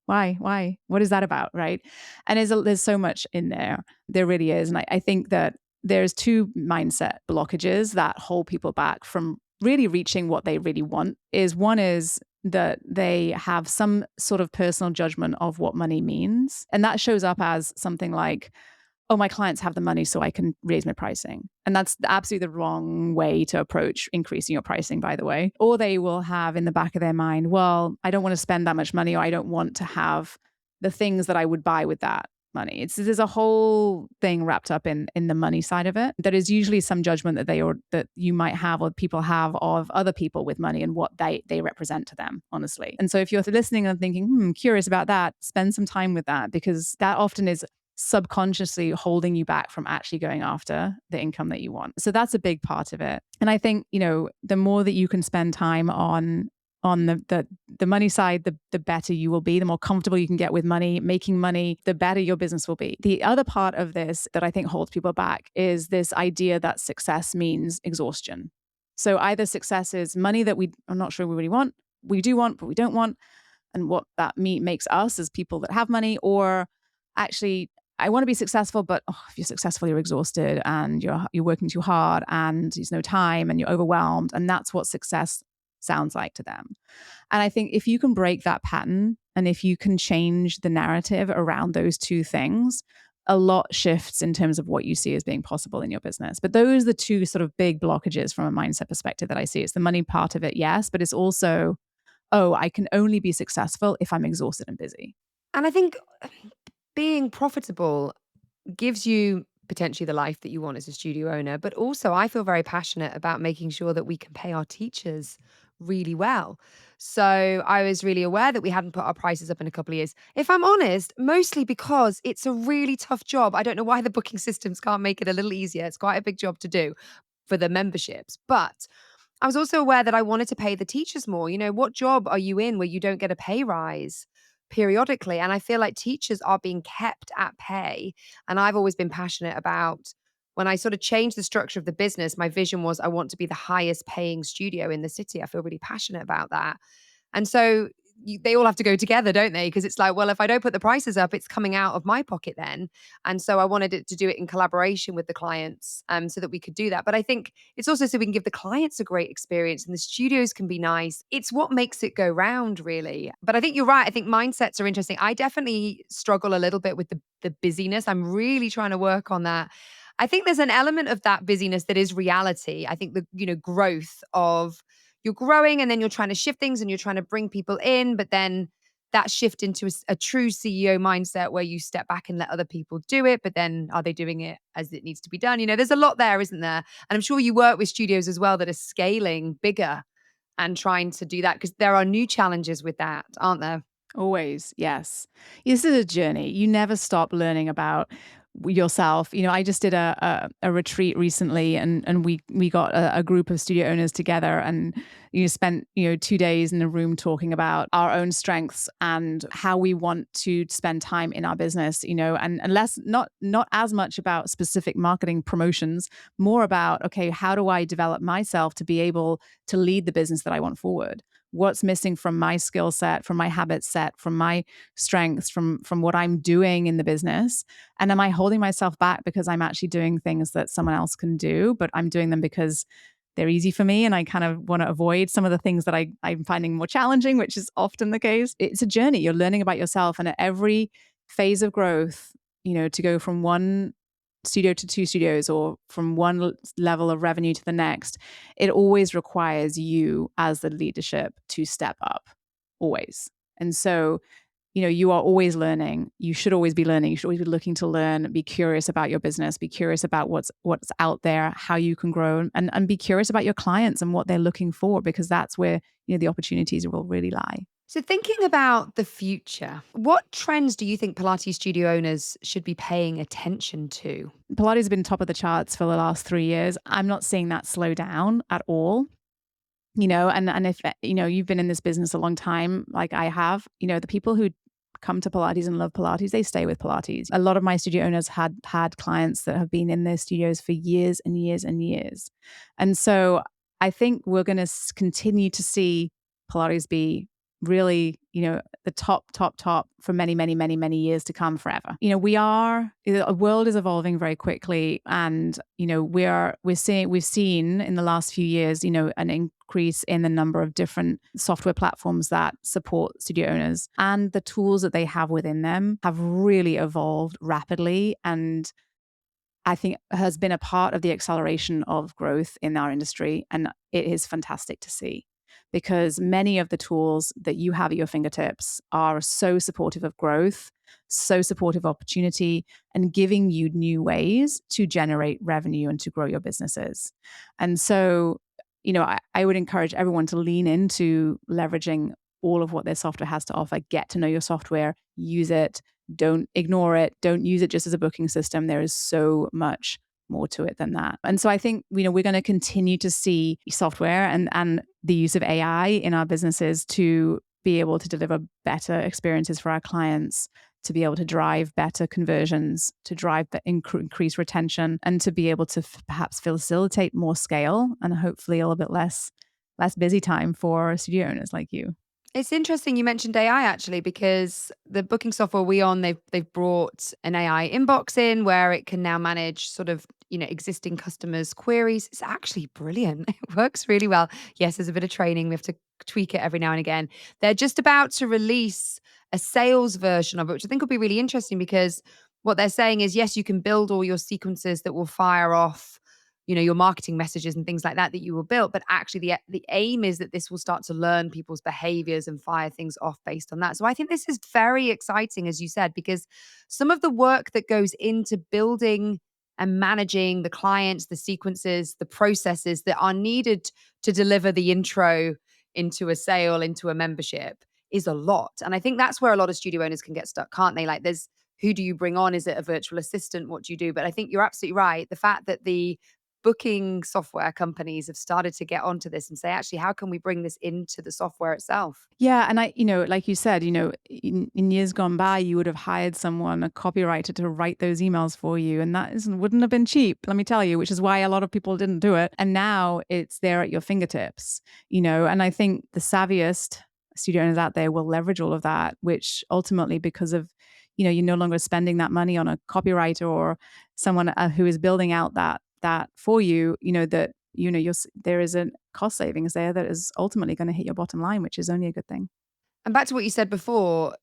Why? What is that about, right? And there's so much in there. There really is. And I think that there's two mindset blockages that hold people back from really reaching what they really want. One is that they have some sort of personal judgment of what money means. And that shows up as something like, oh, my clients have the money, so I can raise my pricing. And that's absolutely the wrong way to approach increasing your pricing, by the way. Or they will have in the back of their mind, well, I don't want to spend that much money, or I don't want to have the things that I would buy with that money. There's a whole thing wrapped up in the money side of it. That is usually some judgment that you might have, or people have, of other people with money and what they represent to them, honestly. And so if you're listening and thinking, curious about that, spend some time with that, because that often is subconsciously holding you back from actually going after the income that you want. So that's a big part of it. And I think, the more that you can spend time on the money side, the better you will be. The more comfortable you can get with money, making money, the better your business will be. The other part of this that I think holds people back is this idea that success means exhaustion. So either success is money that I'm not sure we really want, we do want, but we don't want, and what that makes us as people that have money, or actually, I want to be successful, but if you're successful, you're exhausted and you're working too hard and there's no time and you're overwhelmed. And that's what success sounds like to them. And I think if you can break that pattern, and if you can change the narrative around those two things, a lot shifts in terms of what you see as being possible in your business. But those are the two sort of big blockages from a mindset perspective that I see. It's the money part of it, yes, but it's also, I can only be successful if I'm exhausted and busy. And I think being profitable gives you potentially the life that you want as a studio owner. But also, I feel very passionate about making sure that we can pay our teachers really well. So I was really aware that we hadn't put our prices up in a couple of years. If I'm honest, mostly because it's a really tough job. I don't know why the booking systems can't make it a little easier. It's quite a big job to do for the memberships. But I was also aware that I wanted to pay the teachers more. What job are you in where you don't get a pay rise periodically? And I feel like teachers are being kept at pay. And I've always been passionate about, when I sort of changed the structure of the business, my vision was I want to be the highest paying studio in the city. I feel really passionate about that. And so they all have to go together, don't they? Because it's like, well, if I don't put the prices up, it's coming out of my pocket then. And so I wanted it to do it in collaboration with the clients, so that we could do that. But I think it's also so we can give the clients a great experience and the studios can be nice. It's what makes it go round, really. But I think you're right. I think mindsets are interesting. I definitely struggle a little bit with the busyness. I'm really trying to work on that. I think there's an element of that busyness that is reality. I think the growth of, you're growing and then you're trying to shift things and you're trying to bring people in, but then that shift into a true CEO mindset where you step back and let other people do it, but then are they doing it as it needs to be done? There's a lot there, isn't there? And I'm sure you work with studios as well that are scaling bigger and trying to do that, because there are new challenges with that, aren't there? Always, yes. This is a journey. You never stop learning about yourself. I just did a retreat recently, and we got a group of studio owners together, and You spent, 2 days in a room talking about our own strengths and how we want to spend time in our business, and less, not as much about specific marketing promotions, more about, okay, how do I develop myself to be able to lead the business that I want forward? What's missing from my skill set, from my habit set, from my strengths, from what I'm doing in the business? And am I holding myself back because I'm actually doing things that someone else can do, but I'm doing them because they're easy for me and I kind of want to avoid some of the things that I'm finding more challenging, which is often the case. It's a journey. You're learning about yourself. And at every phase of growth, to go from one studio to two studios or from one level of revenue to the next, it always requires you as the leadership to step up, always. And so, you are always learning. You should always be learning. You should always be looking to learn, be curious about your business, be curious about what's out there, how you can grow, and be curious about your clients and what they're looking for, because that's where, the opportunities will really lie. So, thinking about the future, what trends do you think Pilates studio owners should be paying attention to? Pilates has been top of the charts for the last 3 years. I'm not seeing that slow down at all. And if you've been in this business a long time, like I have, the people who come to Pilates and love Pilates, they stay with Pilates. A lot of my studio owners had clients that have been in their studios for years and years and years. And so I think we're going to continue to see Pilates be really, the top for many, many, many, many years to come, forever. The world is evolving very quickly, and we've seen in the last few years, an increase in the number of different software platforms that support studio owners, and the tools that they have within them have really evolved rapidly, and I think has been a part of the acceleration of growth in our industry. And it is fantastic to see, because many of the tools that you have at your fingertips are so supportive of growth, so supportive of opportunity, and giving you new ways to generate revenue and to grow your businesses. And so, I would encourage everyone to lean into leveraging all of what their software has to offer. Get to know your software, use it, don't ignore it, don't use it just as a booking system. There is so much more to it than that. And so I think, we're going to continue to see software and the use of AI in our businesses to be able to deliver better experiences for our clients, to be able to drive better conversions, to drive the increased retention, and to be able to perhaps facilitate more scale and hopefully a little bit less busy time for studio owners like you. It's interesting you mentioned AI, actually, because the booking software we on, they've brought an AI inbox in where it can now manage sort of, existing customers' queries. It's actually brilliant. It works really well. Yes, there's a bit of training. We have to tweak it every now and again. They're just about to release a sales version of it, which I think will be really interesting, because what they're saying is, yes, you can build all your sequences that will fire off your marketing messages and things like that you will build. But actually the aim is that this will start to learn people's behaviors and fire things off based on that. So I think this is very exciting, as you said, because some of the work that goes into building and managing the clients, the sequences, the processes that are needed to deliver the intro into a sale, into a membership, is a lot. And I think that's where a lot of studio owners can get stuck, can't they? Like, there's, who do you bring on? Is it a virtual assistant? What do you do? But I think you're absolutely right. The fact that the booking software companies have started to get onto this and say, actually, how can we bring this into the software itself? Yeah. And like you said, in years gone by, you would have hired someone, a copywriter, to write those emails for you. And that wouldn't have been cheap, let me tell you, which is why a lot of people didn't do it. And now it's there at your fingertips, and I think the savviest studio owners out there will leverage all of that, which ultimately, because of, you're no longer spending that money on a copywriter or someone who is building out that for you, there is a cost savings there that is ultimately going to hit your bottom line, which is only a good thing. And back to what you said before,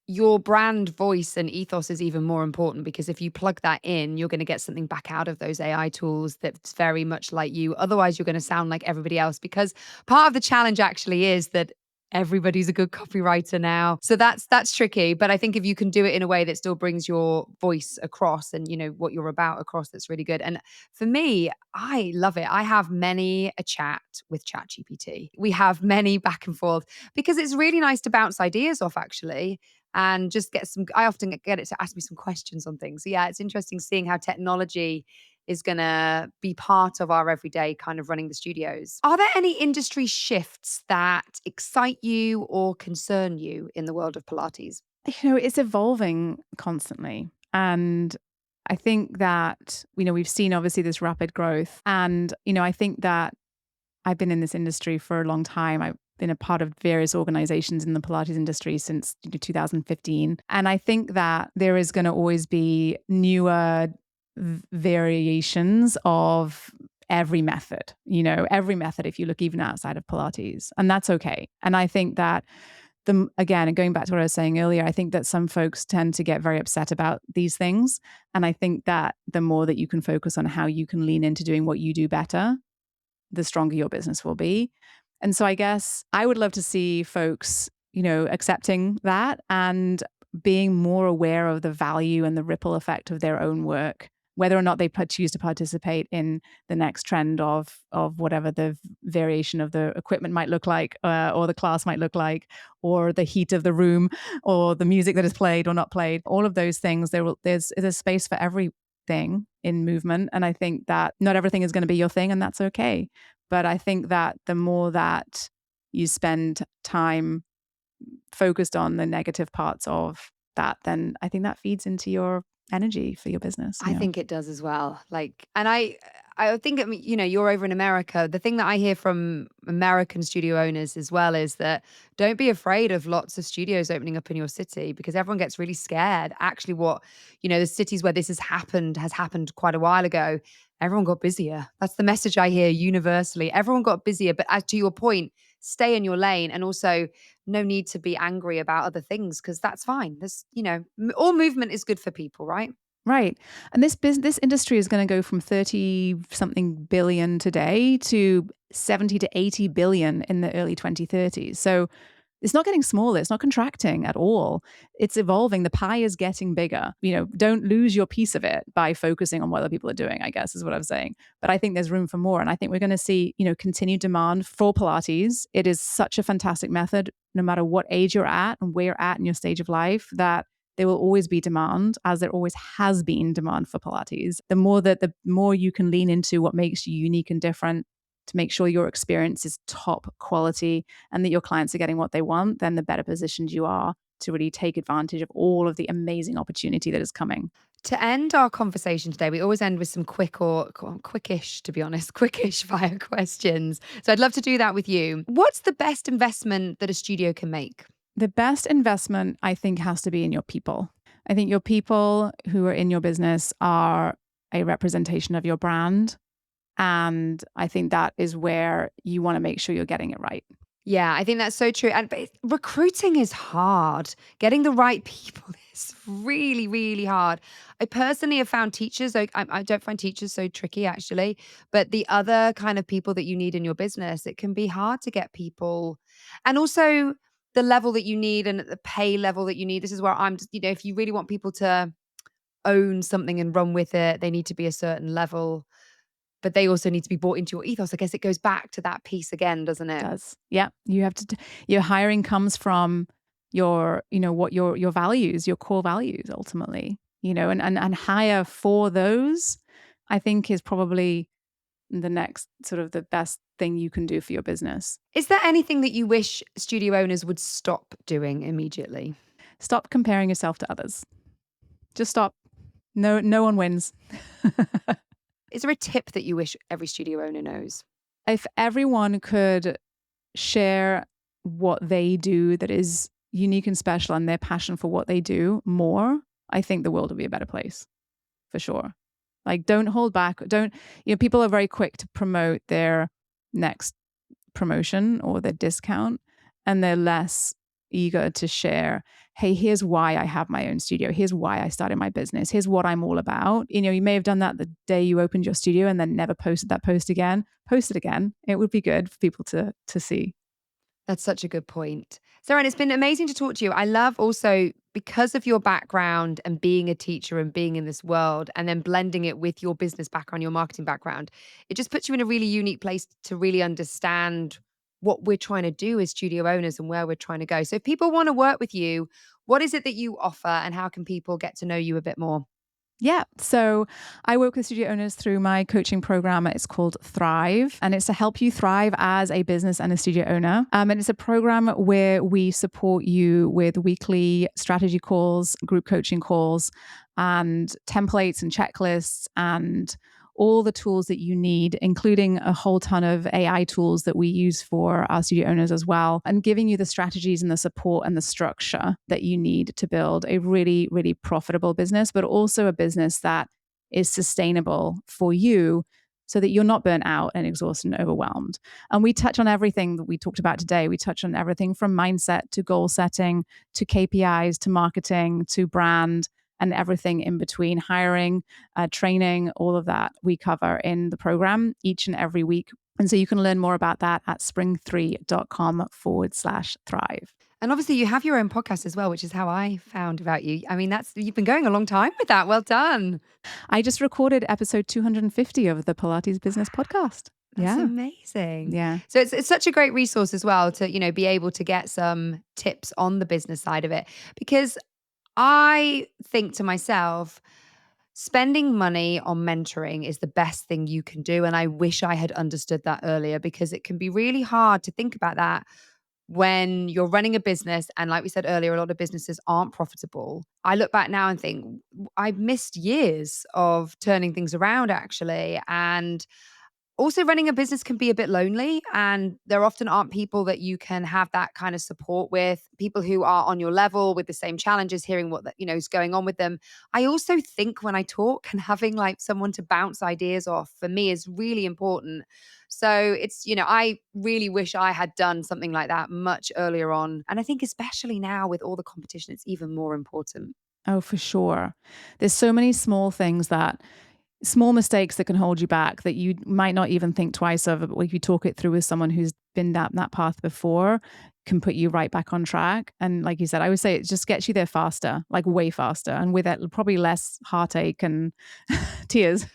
your brand voice and ethos is even more important, because if you plug that in, you're going to get something back out of those AI tools that's very much like you. Otherwise, you're going to sound like everybody else, because part of the challenge actually is that everybody's a good copywriter now. So that's tricky. But I think if you can do it in a way that still brings your voice across and what you're about across, that's really good. And for me, I love it. I have many a chat with ChatGPT. We have many back and forth, because it's really nice to bounce ideas off, actually, and just get some. I often get it to ask me some questions on things. So yeah, it's interesting seeing how technology is going to be part of our everyday kind of running the studios. Are there any industry shifts that excite you or concern you in the world of Pilates? It's evolving constantly. And I think that, we've seen obviously this rapid growth. And, I think that I've been in this industry for a long time. I've been a part of various organizations in the Pilates industry since 2015. And I think that there is going to always be newer variations of every method, if you look even outside of Pilates. And that's okay. And I think that again, and going back to what I was saying earlier, I think that some folks tend to get very upset about these things. And I think that the more that you can focus on how you can lean into doing what you do better, the stronger your business will be. And so I guess I would love to see folks, accepting that and being more aware of the value and the ripple effect of their own work, whether or not they choose to participate in the next trend of whatever the variation of the equipment might look like, or the class might look like, or the heat of the room, or the music that is played or not played. All of those things, there's a space for everything in movement. And I think that not everything is going to be your thing, and that's okay. But I think that the more that you spend time focused on the negative parts of that, then I think that feeds into your energy for your business. I think it does as well. And I think, I mean, you're over in America. The thing that I hear from American studio owners as well is that don't be afraid of lots of studios opening up in your city, because everyone gets really scared. Actually, the cities where this has happened quite a while ago. Everyone got busier. That's the message I hear universally. Everyone got busier. But as to your point, stay in your lane, and also no need to be angry about other things, because that's fine. All movement is good for people, right? Right. And this industry is going to go from 30 something billion today to 70 to 80 billion in the early 2030s. So it's not getting smaller. It's not contracting at all. It's evolving. The pie is getting bigger. Don't lose your piece of it by focusing on what other people are doing, I guess is what I'm saying. But I think there's room for more. And I think we're going to see, continued demand for Pilates. It is such a fantastic method, no matter what age you're at and where you're at in your stage of life, that there will always be demand, as there always has been demand for Pilates. The more you can lean into what makes you unique and different to make sure your experience is top quality and that your clients are getting what they want, then the better positioned you are to really take advantage of all of the amazing opportunity that is coming. To end our conversation today, we always end with some quickish, to be honest, quickish fire questions. So I'd love to do that with you. What's the best investment that a studio can make? The best investment, I think, has to be in your people. I think your people who are in your business are a representation of your brand. And I think that is where you want to make sure you're getting it right. Yeah, I think that's so true. But recruiting is hard. Getting the right people is really, really hard. I personally have found teachers, I don't find teachers so tricky actually, but the other kind of people that you need in your business, it can be hard to get people. And also the level that you need and the pay level that you need. This is where if you really want people to own something and run with it, they need to be a certain level, but they also need to be bought into your ethos. I guess it goes back to that piece again, doesn't it? It does. Yeah. You have to, your hiring comes from your, what your values, your core values ultimately, and hire for those, I think is probably the next sort of the best thing you can do for your business. Is there anything that you wish studio owners would stop doing immediately? Stop comparing yourself to others. Just stop. No one wins. Is there a tip that you wish every studio owner knows? If everyone could share what they do that is unique and special and their passion for what they do more, I think the world will be a better place, for sure. Like, don't hold back. People are very quick to promote their next promotion or their discount, and they're less eager to share, hey, here's why I have my own studio. Here's why I started my business. Here's what I'm all about. You may have done that the day you opened your studio and then never posted that post again. Post it again. It would be good for people to see. That's such a good point. Seran, it's been amazing to talk to you. I love also, because of your background and being a teacher and being in this world and then blending it with your business background, your marketing background, it just puts you in a really unique place to really understand what we're trying to do as studio owners and where we're trying to go. So if people want to work with you, what is it that you offer and how can people get to know you a bit more? Yeah. So I work with studio owners through my coaching program. It's called Thrive, and it's to help you thrive as a business and a studio owner. And it's a program where we support you with weekly strategy calls, group coaching calls, and templates and checklists and all the tools that you need, including a whole ton of AI tools that we use for our studio owners as well, and giving you the strategies and the support and the structure that you need to build a really, really profitable business, but also a business that is sustainable for you so that you're not burnt out and exhausted and overwhelmed. And we touch on everything that we talked about today. We touch on everything from mindset to goal setting to KPIs to marketing to brand and everything in between, hiring, training, all of that we cover in the program each and every week. And so you can learn more about that at spring3.com/thrive. And obviously you have your own podcast as well, which is how I found about you. I mean, you've been going a long time with that. Well done. I just recorded episode 250 of the Pilates Business Podcast. That's Yeah. amazing. Yeah. So it's such a great resource as well to, be able to get some tips on the business side of it. Because I think to myself, spending money on mentoring is the best thing you can do. And I wish I had understood that earlier, because it can be really hard to think about that when you're running a business. And like we said earlier, a lot of businesses aren't profitable. I look back now and think I've missed years of turning things around, actually. And also, running a business can be a bit lonely, and there often aren't people that you can have that kind of support with, people who are on your level with the same challenges, hearing what is going on with them. I also think when I talk, and having like someone to bounce ideas off for me is really important. So I really wish I had done something like that much earlier on. And I think especially now with all the competition, it's even more important. Oh, for sure. There's so many small mistakes that can hold you back that you might not even think twice of. But if you talk it through with someone who's been down that path before, can put you right back on track. And like you said, I would say it just gets you there faster, like way faster, and with it probably less heartache and tears.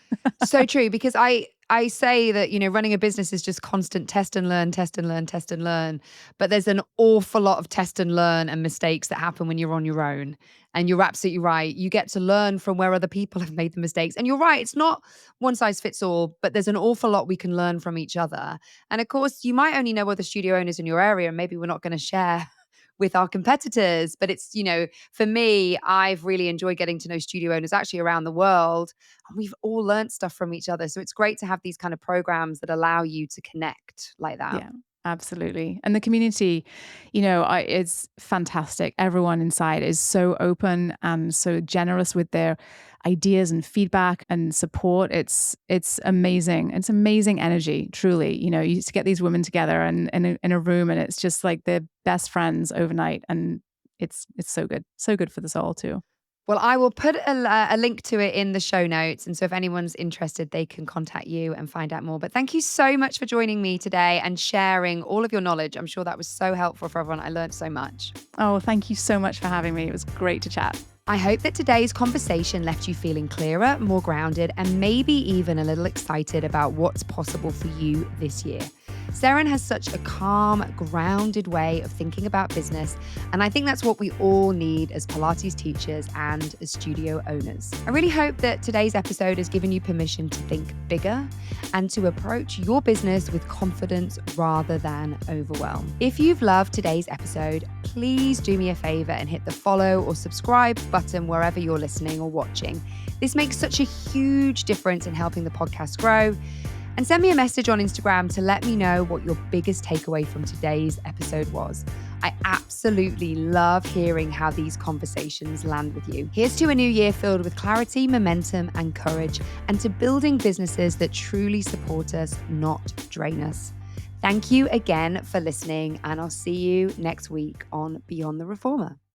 So true, because I say that, running a business is just constant test and learn, test and learn, test and learn. But there's an awful lot of test and learn and mistakes that happen when you're on your own. And you're absolutely right. You get to learn from where other people have made the mistakes. And you're right, it's not one size fits all, but there's an awful lot we can learn from each other. And of course, you might only know other studio owners in your area, and maybe we're not going to share with our competitors. But it's, for me, I've really enjoyed getting to know studio owners actually around the world. And we've all learned stuff from each other. So it's great to have these kind of programs that allow you to connect like that. Yeah, absolutely. And the community, it's fantastic. Everyone inside is so open and so generous with their ideas and feedback and support. It's amazing. It's amazing energy, truly. You used to get these women together and in a room, and it's just like they're best friends overnight. And it's so good. So good for the soul too. Well, I will put a link to it in the show notes. And so if anyone's interested, they can contact you and find out more. But thank you so much for joining me today and sharing all of your knowledge. I'm sure that was so helpful for everyone. I learned so much. Oh, thank you so much for having me. It was great to chat. I hope that today's conversation left you feeling clearer, more grounded, and maybe even a little excited about what's possible for you this year. Seran has such a calm, grounded way of thinking about business, and I think that's what we all need as Pilates teachers and as studio owners. I really hope that today's episode has given you permission to think bigger and to approach your business with confidence rather than overwhelm. If you've loved today's episode, please do me a favor and hit the follow or subscribe button wherever you're listening or watching. This makes such a huge difference in helping the podcast grow. And send me a message on Instagram to let me know what your biggest takeaway from today's episode was. I absolutely love hearing how these conversations land with you. Here's to a new year filled with clarity, momentum, and courage, and to building businesses that truly support us, not drain us. Thank you again for listening, and I'll see you next week on Beyond the Reformer.